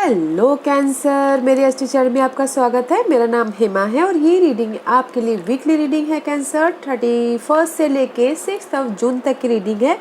Hello cancer, मेरे astro channel में आपका स्वागत है। मेरा नाम हेमा है और ये रीडिंग आपके लिए वीकली रीडिंग है। कैंसर 31 से लेके 6 जून तक की रीडिंग है।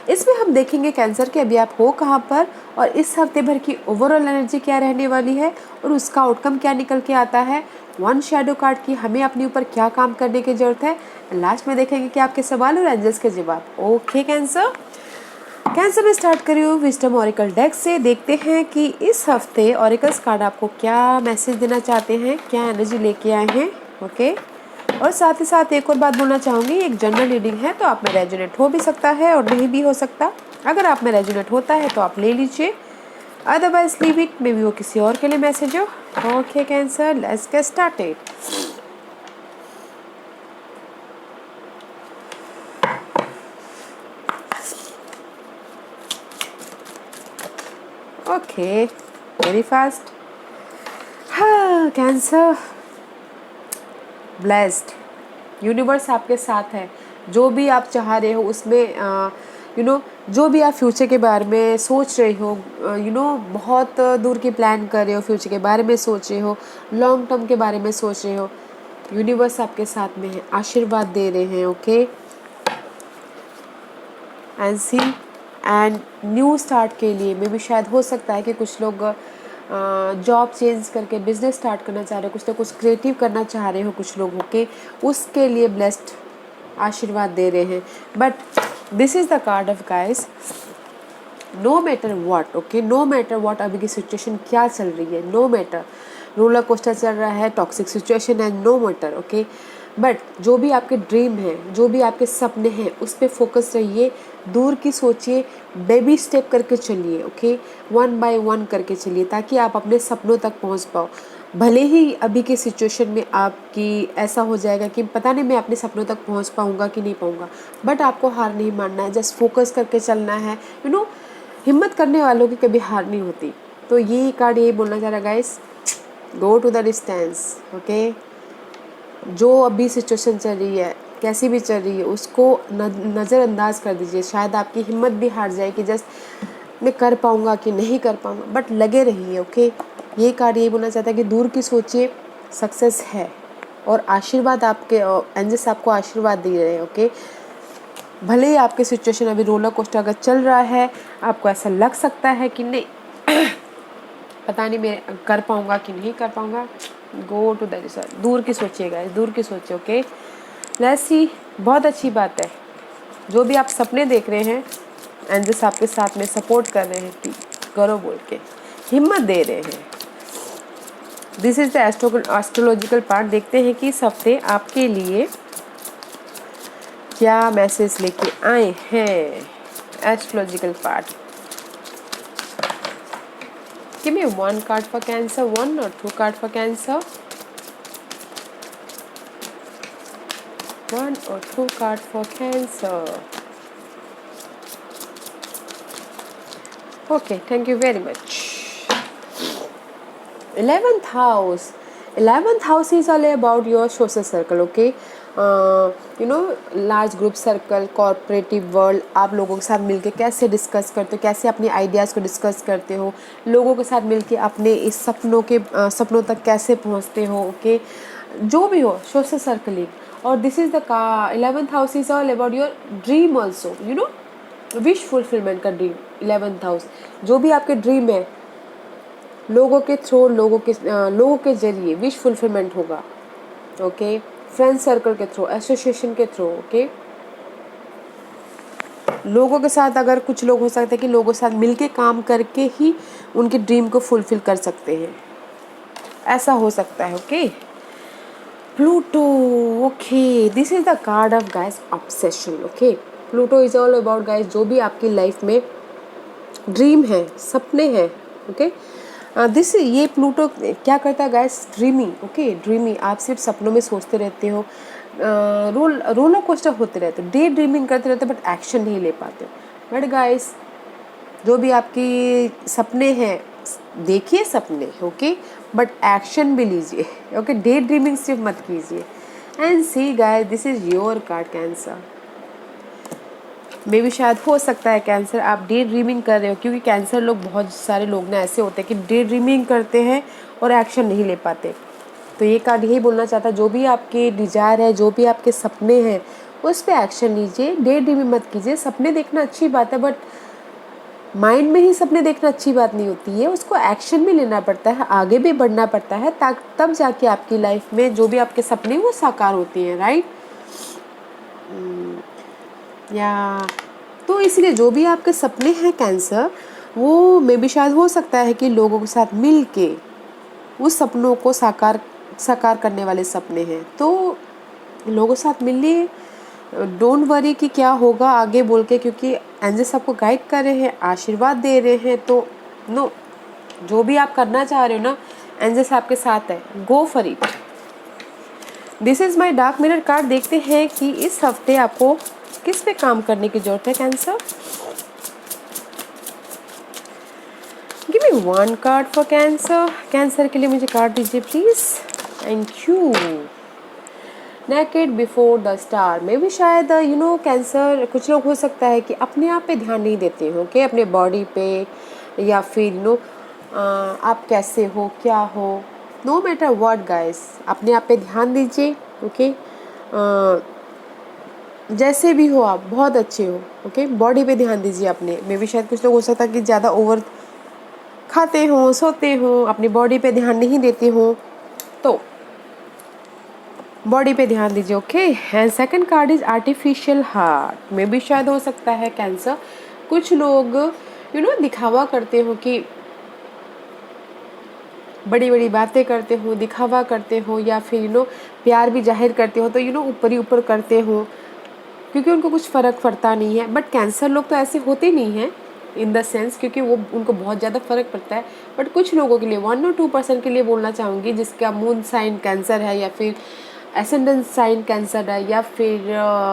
इसमें हम देखेंगे कैंसर के अभी आप हो कहाँ पर और इस हफ्ते भर की ओवरऑल एनर्जी क्या रहने वाली है और उसका आउटकम क्या निकल के आता है। वन शैडो कार्ड की हमें अपने ऊपर क्या काम करने की जरूरत है। लास्ट में देखेंगे कि आपके सवाल और एंजल्स के जवाब। ओके कैंसर में स्टार्ट करी हूँ विजडम ऑरिकल डेक से। देखते हैं कि इस हफ्ते ऑरिकल्स कार्ड आपको क्या मैसेज देना चाहते हैं, क्या एनर्जी लेके आए हैं। ओके, और साथ ही साथ एक और बात बोलना चाहूँगी, एक जनरल रीडिंग है तो आप में रेजोनेट हो भी सकता है और नहीं भी हो सकता। अगर आप में रेजोनेट होता है तो आप ले लीजिए, otherwise leave it, may be वो किसी और के लिए मैसेज हो। Okay cancer, let's get started. Okay, very fast. हाँ कैंसर, ब्लेस्ड, यूनिवर्स आपके साथ है। जो भी आप चाह रहे हो उसमें जो भी आप फ्यूचर के बारे में सोच रहे हो, बहुत दूर की प्लान कर रहे हो, फ्यूचर के बारे में सोच रहे हो, लॉन्ग टर्म के बारे में सोच रहे हो, यूनिवर्स आपके साथ में है, आशीर्वाद दे रहे हैं। Okay and see and new start के लिए मे भी शायद हो सकता है कि कुछ लोग जॉब चेंज करके बिजनेस स्टार्ट करना चाह रहे हो, कुछ ना कुछ क्रिएटिव करना चाह रहे हो कुछ लोग। ओके, उसके लिए ब्लेस्ड आशीर्वाद दे रहे हैं। But this is the card of guys, no matter what. Okay, no matter what अभी की सिचुएशन क्या चल रही है, नो मैटर रोलर कोस्टर चल रहा है, टॉक्सिक सिचुएशन है, नो मैटर। ओके, बट जो भी आपके ड्रीम है, जो भी आपके सपने हैं, उस पर फोकस रहिए, दूर की सोचिए, बेबी स्टेप करके चलिए। ओके, वन बाय वन करके चलिए ताकि आप अपने सपनों तक पहुंच पाओ। भले ही अभी के सिचुएशन में आपकी ऐसा हो जाएगा कि पता नहीं मैं अपने सपनों तक पहुंच पाऊंगा कि नहीं पाऊंगा, बट आपको हार नहीं मानना है, जस्ट फोकस करके चलना है। हिम्मत करने वालों की कभी हार नहीं होती। तो ये कार्ड यही बोलना चाह रहा है guys, go to the distance. Okay, जो अभी सिचुएशन चल रही है, कैसी भी चल रही है, उसको नज़रअंदाज कर दीजिए। शायद आपकी हिम्मत भी हार जाए कि जस्ट मैं कर पाऊँगा कि नहीं कर पाऊँगा, बट लगे रहिए। ओके, ये कार्ड यही बोलना चाहता है कि दूर की सोचिए, सक्सेस है और आशीर्वाद आपके एंजल्स आपको आशीर्वाद दे रहे हैं। ओके, भले ही आपके सिचुएशन अभी रोलर कोस्टर अगर चल रहा है, आपको ऐसा लग सकता है कि नहीं पता नहीं मैं कर पाऊँगा कि नहीं कर पाऊँगा, गो टू द रिसर्च, दूर की सोचिएगा, दूर की सोचिए। ओके, लेट्स सी, बहुत अच्छी बात है। जो भी आप सपने देख रहे हैं, एंजल्स आपके साथ में सपोर्ट कर रहे हैं कि करो बोल के, हिम्मत दे रहे हैं। This is the astrological part. देखते हैं कि इस हफ्ते आपके लिए क्या मैसेज लेके आए हैं astrological part. Give me one card for Cancer, one or two card for Cancer. One or two card for Cancer. Okay, thank you very much. 11th house. 11th house is all about your social circle. Okay, large group circle, corporative world, आप लोगों के साथ मिलके कैसे discuss करते हो, कैसे अपने आइडियाज़ को डिस्कस करते हो, लोगों के साथ मिलके अपने इस सपनों तक कैसे पहुंचते हो। ओके, जो भी हो, सोशल सर्कलिंग। और this is the 11th house is all about your dream also, wish fulfilment का ड्रीम। 11th हाउस, जो भी आपके ड्रीम है, लोगों के थ्रू, लोगों के जरिए विश फुलफिलमेंट होगा। ओके, फ्रेंड सर्कल के थ्रू, एसोसिएशन के थ्रू। ओके, लोगों के साथ, अगर कुछ लोग हो सकते हैं कि लोगों के साथ मिलके काम करके ही उनके ड्रीम को फुलफिल कर सकते हैं, ऐसा हो सकता है। Okay, Pluto. Okay, this is the card of guys obsession. Okay, Pluto is all about guys, जो भी आपकी लाइफ में ड्रीम है, सपने हैं। ओके, ये प्लूटो क्या करता है गाइस, ड्रीमिंग। ओके, ड्रीमिंग, आप सिर्फ सपनों में सोचते रहते हो, रोलर कोस्टर होते रहते हो, डे ड्रीमिंग करते रहते हो, बट एक्शन नहीं ले पाते हो। बट गाइस, जो भी आपकी सपने हैं, देखिए सपने। ओके, बट एक्शन भी लीजिए। ओके, डे ड्रीमिंग सिर्फ मत कीजिए। And see guys, this is your card cancer. मे भी शायद हो सकता है कैंसर आप डे ड्रीमिंग कर रहे हो, क्योंकि कैंसर लोग, बहुत सारे लोग ना ऐसे होते हैं कि डे ड्रीमिंग करते हैं और एक्शन नहीं ले पाते। तो ये कार्ड यही बोलना चाहता है, जो भी आपके डिजायर है, जो भी आपके सपने हैं, उस पर एक्शन लीजिए। डे ड्रीमिंग मत कीजिए। सपने देखना अच्छी बात है, बट माइंड में ही सपने देखना अच्छी बात नहीं होती है, उसको एक्शन में लेना पड़ता है, आगे भी बढ़ना पड़ता है, तब जाके आपकी लाइफ में जो भी आपके सपने वो साकार होते हैं, राइट। या तो इसलिए जो भी आपके सपने हैं कैंसर, वो मे भी शायद हो सकता है कि लोगों के साथ मिल के उस सपनों को साकार करने वाले सपने हैं। तो लोगों के साथ मिलिए, डोंट वरी कि क्या होगा आगे बोल के, क्योंकि एंजल्स आपको गाइड कर रहे हैं, आशीर्वाद दे रहे हैं। तो नो, जो भी आप करना चाह रहे हो ना, एंजल्स आपके साथ है, go for it. This is my dark mirror card. देखते हैं कि इस हफ्ते आपको किस पे काम करने की जरूरत है cancer. Give me one card for cancer. Cancer के लिए मुझे कार्ड दीजिए please. Thank you. Naked before the star. में भी शायद कैंसर, कुछ लोग हो सकता है कि अपने आप पे ध्यान नहीं देते हो, कि अपने बॉडी पे, या फिर आप कैसे हो, क्या हो, नो मैटर व्हाट गाइस, अपने आप पे ध्यान दीजिए। ओके, जैसे भी हो आप बहुत अच्छे हो। ओके, बॉडी पे ध्यान दीजिए अपने। में भी शायद कुछ लोग हो सकता है कि ज़्यादा ओवर खाते हो, सोते हो, अपनी बॉडी पे ध्यान नहीं देते हो, तो बॉडी पे ध्यान दीजिए। Okay, and second card is artificial heart. में भी शायद हो सकता है कैंसर, कुछ लोग दिखावा करते हो, कि बड़ी बड़ी बातें करते हो, दिखावा करते हो, या फिर प्यार भी जाहिर करते हो, तो ऊपर ही ऊपर करते हो, क्योंकि उनको कुछ फ़र्क पड़ता नहीं है। बट कैंसर लोग तो ऐसे होते नहीं हैं इन द सेंस, क्योंकि वो उनको बहुत ज़्यादा फ़र्क पड़ता है। बट कुछ लोगों के लिए 1 और 2% के लिए बोलना चाहूँगी, जिसका मून साइन कैंसर है, या फिर एसेंडेंट साइन कैंसर है, या फिर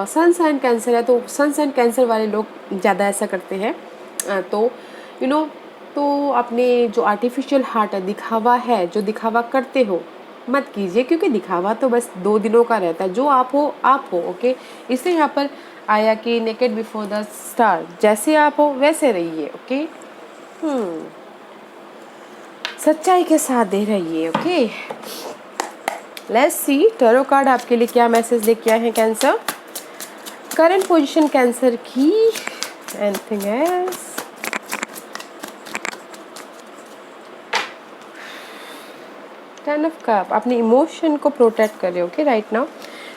सन साइन कैंसर है, तो सन साइन कैंसर वाले लोग ज़्यादा ऐसा करते हैं। तो तो अपने जो आर्टिफिशियल हार्ट है, दिखावा है, जो दिखावा करते हो मत कीजिए, क्योंकि दिखावा तो बस 2 दिनों का रहता है। जो आप हो आप हो। ओके, इसलिए यहाँ पर आया कि नेकेड बिफोर द स्टार, जैसे आप हो वैसे रहिए। ओके, सच्चाई के साथ दे रहिए। Okay, let's C tarot card आपके लिए क्या मैसेज लेके आए हैं कैंसर। करंट पोजीशन कैंसर की, anything else. Ten of cup, अपने इमोशन को प्रोटेक्ट कर रहे हो। Okay, right now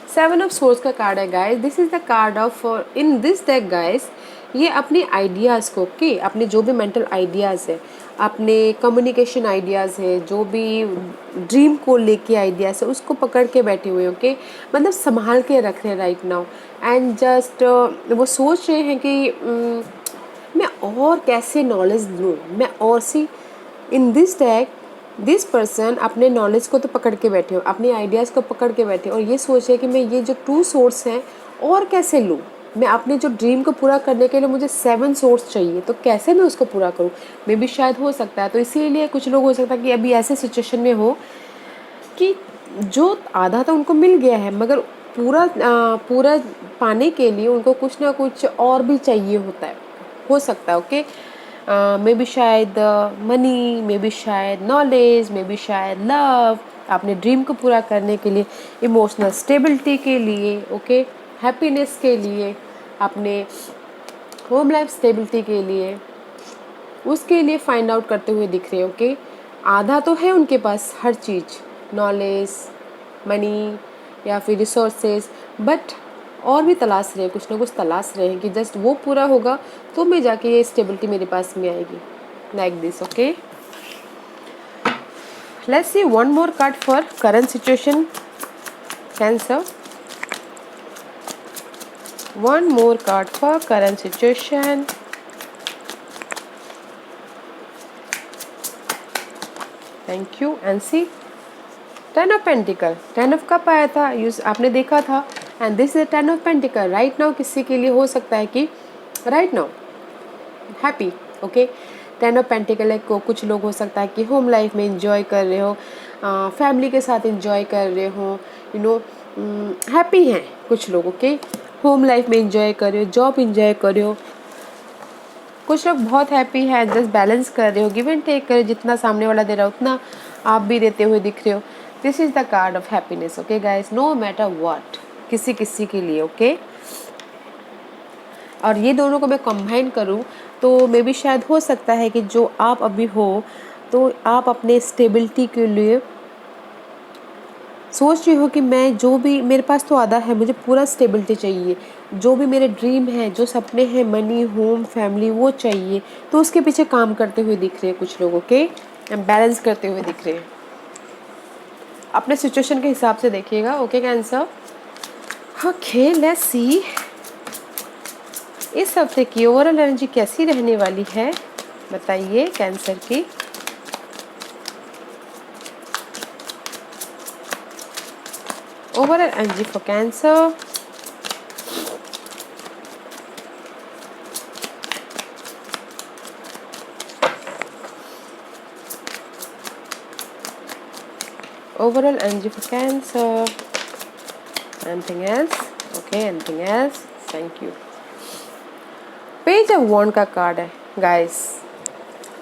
7 of source का कार्ड है guys. This is the card of in this deck guys, ये अपने आइडियाज़ को, ओके, अपने जो भी मेंटल आइडियाज़ है, अपने कम्युनिकेशन आइडियाज़ है, जो भी ड्रीम को लेके आइडियाज़ है, उसको पकड़ के बैठे हुए। ओके, मतलब संभाल के रख रहे हैं राइट नाउ। एंड जस्ट वो सोच रहे हैं कि मैं और कैसे नॉलेज लूँ, मैं और see. In this deck this person अपने नॉलेज को तो पकड़ के बैठे हो, अपने आइडियाज़ को पकड़ के बैठे, और ये सोच रहे कि मैं ये जो 2 सोर्स हैं और कैसे लूँ। मैं अपने जो ड्रीम को पूरा करने के लिए मुझे 7 सोर्स चाहिए, तो कैसे मैं उसको पूरा करूँ। मे भी शायद हो सकता है। तो इसीलिए कुछ लोग हो सकता है कि अभी ऐसे सिचुएशन में हो कि जो आधा तो उनको मिल गया है, मगर पूरा पाने के लिए उनको कुछ ना कुछ और भी चाहिए होता है, हो सकता है। ओके, मे भी शायद मनी, मे भी शायद नॉलेज, मे भी शायद लव, अपने ड्रीम को पूरा करने के लिए, इमोशनल स्टेबिलिटी के लिए, ओके, हैप्पीनेस के लिए, अपने होम लाइफ स्टेबिलिटी के लिए, उसके लिए फाइंड आउट करते हुए दिख रहे हो। ओके, आधा तो है उनके पास हर चीज़, नॉलेज, मनी या फिर रिसोर्सेज, बट और भी तलाश रहे हैं, कुछ ना कुछ तलाश रहे हैं कि जस्ट वो पूरा होगा तो मैं जाके ये स्टेबिलिटी मेरे पास में आएगी, like this. Okay, let's see one more card for current situation cancer. One more card for current situation. Thank you. And see 10 of pentacle, 10 of cup आया था, यूज आपने देखा था, and this is 10 of pentacle. Right now किसी के लिए हो सकता है कि right now happy. Okay, 10 of pentacle को कुछ लोग हो सकता है कि होम लाइफ में इंजॉय कर रहे हो, फैमिली के साथ इंजॉय कर रहे हो, हैप्पी हैं कुछ लोग। ओके, होम लाइफ में इंजॉय कर रहे हो, जॉब इंजॉय कर रहे हो। कुछ लोग बहुत हैप्पी है, जस्ट बैलेंस कर रहे हो, गिव एंड टेक कर रहे हो, जितना सामने वाला दे रहा है उतना आप भी देते हुए दिख रहे हो। This is the card of happiness, okay guys, no matter what, किसी किसी के लिए, ओके। और ये दोनों को मैं कंबाइन करूँ तो मे भी शायद हो सकता है कि जो आप अभी हो तो आप अपने स्टेबिलिटी के लिए सोच रही हो कि मैं जो भी मेरे पास तो आधा है, मुझे पूरा स्टेबिलिटी चाहिए, जो भी मेरे ड्रीम है, जो सपने हैं, मनी, होम, फैमिली, वो चाहिए, तो उसके पीछे काम करते हुए दिख रहे हैं कुछ लोग, ओके, बैलेंस करते हुए दिख रहे हैं। अपने सिचुएशन के हिसाब से देखिएगा, ओके कैंसर। ओके, लेट्स सी इस हफ्ते की ओवरऑल एनर्जी कैसी रहने वाली है, बताइए कैंसर की। Overall energy for cancer, overall energy for cancer. Anything else? Okay, anything else? Thank you. Page of wand का कार्ड है गाइस।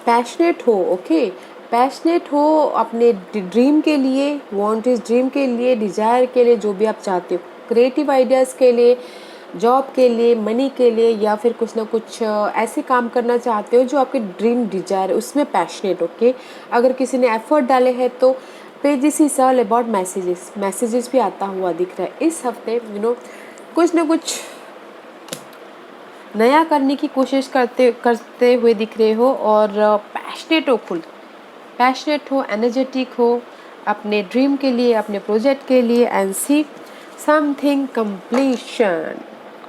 पैशनेट हो, ओके, पैशनेट हो अपने ड्रीम के लिए, वॉन्ट इज ड्रीम के लिए, डिजायर के लिए, जो भी आप चाहते हो, क्रिएटिव आइडियाज़ के लिए, जॉब के लिए, मनी के लिए, या फिर कुछ ना कुछ ऐसे काम करना चाहते हो जो आपके ड्रीम डिजायर है, उसमें पैशनेट, ओके। अगर किसी ने एफर्ट डाले हैं तो pages is all about messages भी आता हुआ दिख रहा है इस हफ्ते। कुछ ना कुछ नया करने की कोशिश करते हुए दिख रहे हो, और पैशनेट हो, एनर्जेटिक हो अपने ड्रीम के लिए, अपने प्रोजेक्ट के लिए, and see something completion.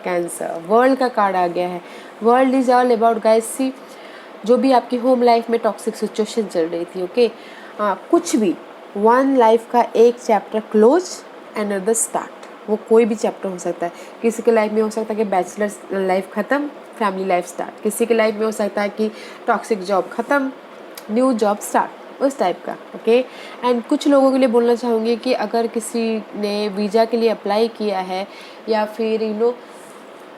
Cancer, world का कार्ड आ गया है। World is all about guys, see जो भी आपकी होम लाइफ में टॉक्सिक सिचुएशन चल रही थी, ओके, कुछ भी, वन लाइफ का एक चैप्टर क्लोज, अनदर स्टार्ट। वो कोई भी चैप्टर हो सकता है। किसी के लाइफ में हो सकता है कि बैचलर्स लाइफ ख़त्म, फैमिली लाइफ स्टार्ट। किसी के लाइफ में हो सकता है कि टॉक्सिक जॉब ख़त्म, न्यू जॉब स्टार्ट, उस टाइप का, ओके। एंड कुछ लोगों के लिए बोलना चाहूँगी कि अगर किसी ने वीज़ा के लिए अप्लाई किया है या फिर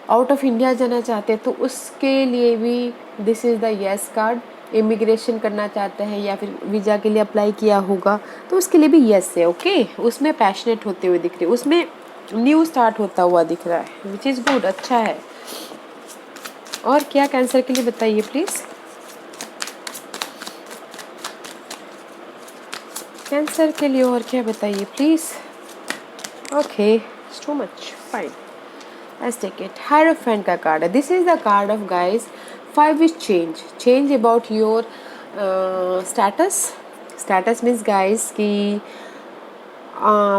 आउट ऑफ इंडिया जाना चाहते हैं तो उसके लिए भी this is the yes card. Immigration करना चाहते हैं या फिर वीज़ा के लिए अप्लाई किया होगा तो उसके लिए भी यस है, ओके। उसमें पैशनेट होते हुए दिख रहे, उसमें न्यू स्टार्ट होता हुआ दिख रहा है, विच इज़ गुड, अच्छा है। और क्या कैंसर के लिए बताइए प्लीज़, कैंसर के लिए और क्या बताइए please. Okay, so much fine, let's take it. Hierophant का कार्ड है। This is the card of guys 5 is change about your status means guys कि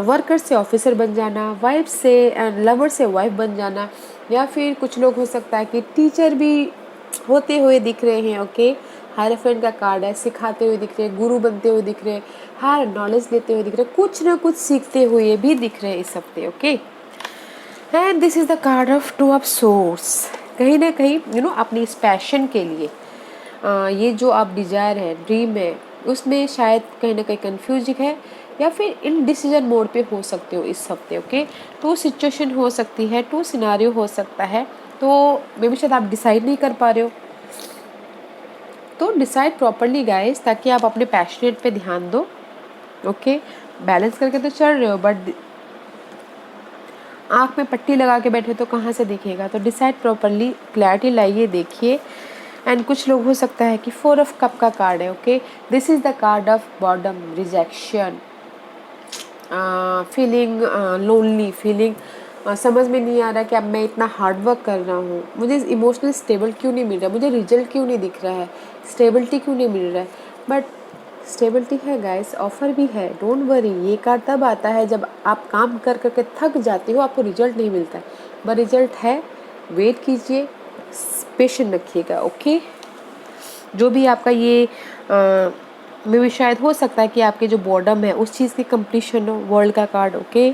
वर्कर से ऑफिसर बन जाना, वाइफ से लवर से वाइफ बन जाना, या फिर कुछ लोग हो सकता है कि टीचर भी होते हुए दिख रहे हैं, ओके। हायरोफेंट का कार्ड है, सिखाते हुए दिख रहे हैं, गुरु बनते हुए दिख रहे हैं, हर नॉलेज लेते हुए दिख रहे हैं, कुछ ना कुछ सीखते हुए भी दिख रहे हैं इस हफ्ते, okay. And this is the card of 2 of source. कहीं ना कहीं अपनी इस पैशन के लिए ये जो आप डिजायर है, ड्रीम है, उसमें शायद कहीं ना कहीं कंफ्यूजिंग है या फिर इनडिसीजन मोड पे हो सकते हो इस हफ्ते, ओके। तो सिचुएशन हो सकती है, टू सिनारियो हो सकता है, तो मे बी शायद आप डिसाइड नहीं कर पा रहे हो। तो डिसाइड प्रॉपरली गाइस, ताकि आप अपने पैशनेट पे ध्यान दो, ओके। बैलेंस करके तो चल रहे हो बट आँख में पट्टी लगा के बैठे तो कहाँ से दिखेगा। तो डिसाइड प्रॉपरली, क्लैरिटी लाइए, देखिए। एंड कुछ लोग हो सकता है कि 4 ऑफ कप का कार्ड है, okay. This is the card of boredom, rejection, feeling lonely, feeling समझ में नहीं आ रहा कि अब मैं इतना हार्डवर्क कर रहा हूँ, मुझे इमोशनल स्टेबल क्यों नहीं मिल रहा, मुझे रिजल्ट क्यों नहीं दिख रहा है, स्टेबिलिटी क्यों नहीं मिल रहा है। बट स्टेबिलिटी है गाइस, ऑफर भी है, डोंट वरी। ये कार्ड तब आता है जब आप काम कर करके थक जाते हो, आपको रिजल्ट नहीं मिलता है, बट रिजल्ट है, वेट कीजिए, पेशेंट रखिएगा, ओके। जो भी आपका ये में भी शायद हो सकता है कि आपके जो बॉर्डम है उस चीज़ की कंप्लीशन हो, वर्ल्ड का card, okay.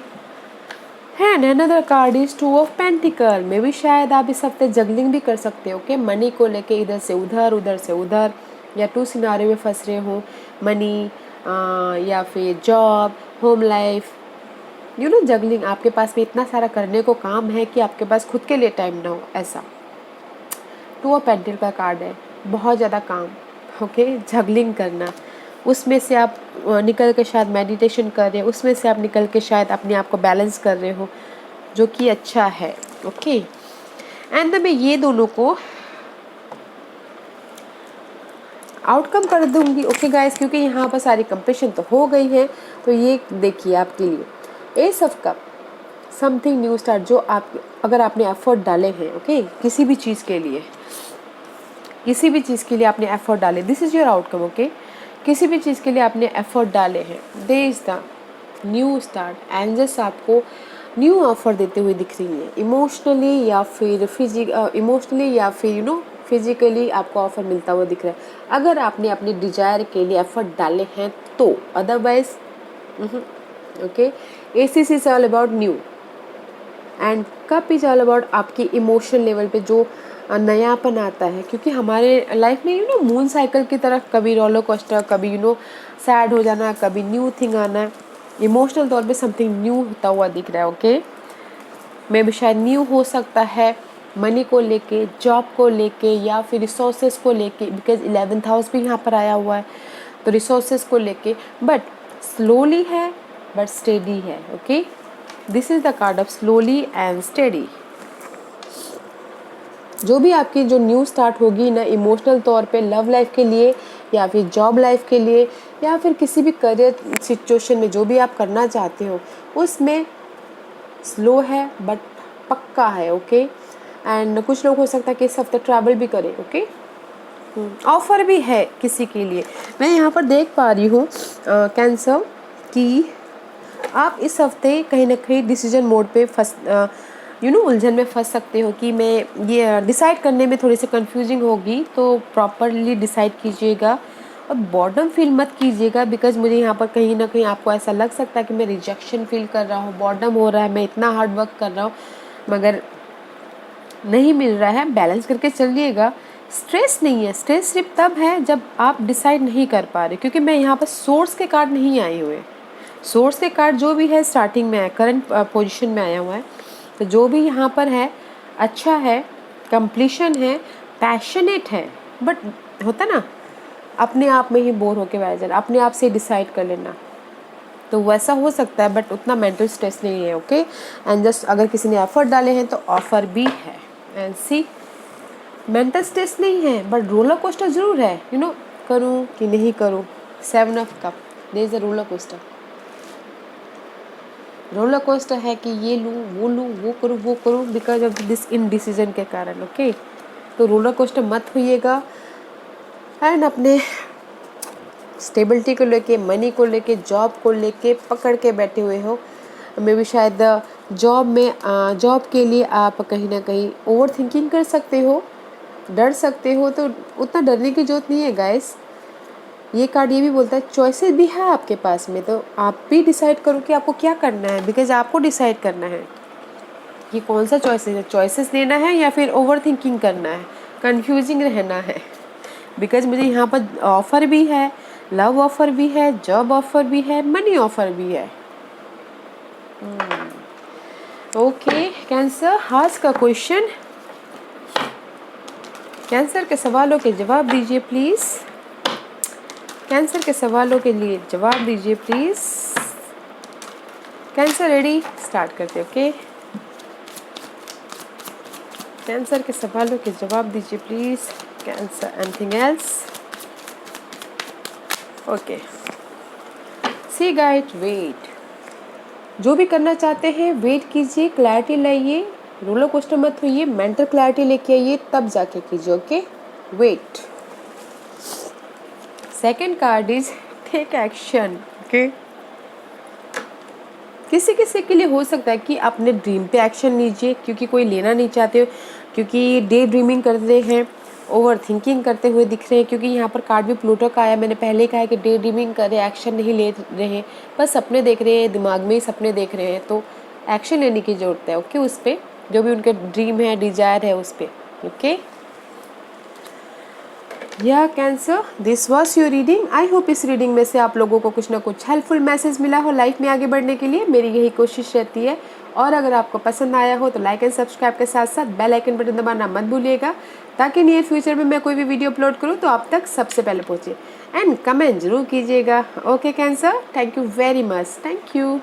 And another card is 2 of pentacle. में भी शायद आप इस हफ्ते जगलिंग भी कर सकते हो, ओके। मनी को लेके इधर से उधर, उधर से उधर, या 2 सिनारियो में फंस रहे हो, मनी या फिर जॉब, होम लाइफ, जगलिंग, आपके पास में इतना सारा करने को काम है कि आपके पास खुद के लिए टाइम ना हो, ऐसा। टू ऑफ पेंटल का कार्ड है, बहुत ज़्यादा काम, ओके, जगलिंग करना। उसमें से आप निकल के शायद मेडिटेशन कर रहे हो, उसमें से आप निकल के शायद अपने आप को बैलेंस कर रहे हो, जो कि अच्छा है, ओके। एंड मैं ये दोनों को आउटकम कर दूंगी, ओके गाइस, क्योंकि यहाँ पर सारी कंप्लीशन तो हो गई है। तो ये देखिए आपके लिए S of cup, something new start, जो आप अगर आपने एफर्ट डाले हैं, ओके, किसी भी चीज़ के लिए, किसी भी चीज़ के लिए आपने एफर्ट डाले, this is your outcome, okay. किसी भी चीज़ के लिए आपने एफर्ट डाले हैं, they is the new start. Angels आपको न्यू ऑफर देते हुए दिख रही है, इमोशनली या फिर इमोशनली या फिर फिजिकली आपको ऑफर मिलता हुआ दिख रहा है, अगर आपने अपने डिजायर के लिए एफर्ट डाले हैं तो। Otherwise okay, aces is all about new and cup is all about आपकी इमोशनल लेवल पे जो नयापन आता है, क्योंकि हमारे लाइफ में मून साइकिल की तरह कभी रोलर कोस्टर, कभी सैड हो जाना, कभी न्यू थिंग आना, इमोशनल तौर पे समथिंग न्यू होता हुआ दिख रहा है, ओके। मे भी शायद न्यू हो सकता है मनी को लेके, जॉब को लेके, या फिर रिसोर्सेज को लेके, बिकॉज 11th हाउस भी यहाँ पर आया हुआ है, तो रिसोर्सेज को लेके, बट स्लोली है बट स्टेडी है, okay. This is the card of slowly and steady. जो भी आपकी जो न्यू स्टार्ट होगी ना, इमोशनल तौर पे लव लाइफ के लिए या फिर जॉब लाइफ के लिए या फिर किसी भी करियर सिचुएशन में जो भी आप करना चाहते हो, उसमें स्लो है बट पक्का है, ओके। एंड कुछ लोग हो सकता है कि इस हफ्ते ट्रैवल भी करें, ओके। ऑफर भी है किसी के लिए। मैं यहाँ पर देख पा रही हूँ कैंसर कि आप इस हफ्ते कहीं ना कहीं डिसीजन मोड पे उलझन में फंस सकते हो कि मैं ये डिसाइड करने में थोड़ी सी कंफ्यूजिंग होगी, तो प्रॉपरली डिसाइड कीजिएगा और बॉर्डम फील मत कीजिएगा, बिकॉज मुझे यहाँ पर कहीं ना कहीं आपको ऐसा लग सकता है कि मैं रिजेक्शन फील कर रहा हूँ, बॉर्डम हो रहा है, मैं इतना हार्ड वर्क कर रहा हूँ मगर नहीं मिल रहा है। बैलेंस करके चलिएगा। स्ट्रेस नहीं है, स्ट्रेस सिर्फ तब है जब आप डिसाइड नहीं कर पा रहे, क्योंकि मैं यहाँ पर सोर्स के कार्ड नहीं आए हुए। सोर्स के कार्ड जो भी है स्टार्टिंग में है, करंट पोजीशन में आया हुआ है, तो जो भी यहाँ पर है अच्छा है, कंप्लीशन है, पैशनेट है, बट होता ना अपने आप में ही बोर होके बैठ जाना, अपने आप से डिसाइड कर लेना, तो वैसा हो सकता है, बट उतना मेंटल स्ट्रेस नहीं है, ओके। एंड जस्ट अगर किसी ने एफर्ट डाले हैं तो ऑफर भी है। एंड सी, मेंटल स्ट्रेस नहीं है बट रोलर कोस्टर जरूर है, करूँ कि नहीं करूँ। 7 of cup, there is a roller coaster. Roller coaster है कि ये लूँ, वो करूँ बिकॉज ऑफ दिस इनडिसीजन के कारण, ओके। तो रोलर कोस्टर मत होइएगा एंड अपने स्टेबिलिटी को लेके, मनी को लेके, जॉब को लेके पकड़ के बैठे हुए हो। मे भी शायद जॉब के लिए आप कहीं ना कहीं ओवर थिंकिंग कर सकते हो, डर सकते हो, तो उतना डरने की जरूरत नहीं है गाइस। ये कार्ड ये भी बोलता है चॉइसेस भी है आपके पास में, तो आप भी डिसाइड करो कि आपको क्या करना है, बिकॉज आपको डिसाइड करना है कि कौन सा चॉइसेस है, चॉइसेस लेना है या फिर ओवर थिंकिंग करना है, कंफ्यूजिंग रहना है। बिकॉज मुझे यहाँ पर ऑफर भी है, लव ऑफर भी है, जॉब ऑफर भी है, मनी ऑफर भी है। ओके कैंसर, आज का क्वेश्चन, कैंसर के सवालों के जवाब दीजिए प्लीज। कैंसर के सवालों के लिए जवाब दीजिए प्लीज। कैंसर रेडी, स्टार्ट करते, ओके। कैंसर के सवालों के जवाब दीजिए please. Cancer, anything else? Okay, see guide, wait. जो भी करना चाहते हैं वेट कीजिए, क्लैरिटी लाइए, रोलर कोस्टर मत होइए, मेंटल क्लैरिटी लेके आइए, तब जाके कीजिए, okay. Wait. Second card is take action, okay. किसी किसी के लिए हो सकता है कि अपने ड्रीम पे एक्शन लीजिए, क्योंकि कोई लेना नहीं चाहते हो, क्योंकि डे ड्रीमिंग करते हैं, ओवर थिंकिंग करते हुए दिख रहे हैं, क्योंकि यहाँ पर कार्ड भी प्लूटो का आया। मैंने पहले कहा है कि डे ड्रीमिंग कर रहे, एक्शन नहीं ले रहे, बस सपने देख रहे हैं, दिमाग में ही सपने देख रहे हैं, तो एक्शन लेने की ज़रूरत है, ओके। उस पर जो भी उनके ड्रीम है, डिजायर है, उस पर, ओके। या cancer, this was your reading. I hope इस रीडिंग में से आप लोगों को कुछ ना कुछ हेल्पफुल मैसेज मिला हो लाइफ में आगे बढ़ने के लिए। मेरी यही कोशिश रहती है। और अगर आपको पसंद आया हो तो लाइक एंड सब्सक्राइब के साथ साथ बेल आइकन बटन दबाना मत भूलिएगा, ताकि नियर फ्यूचर में मैं कोई भी वीडियो अपलोड करूँ तो आप तक सबसे पहले पहुँचे। एंड कमेंट जरूर कीजिएगा। Okay cancer, thank you very much, thank you.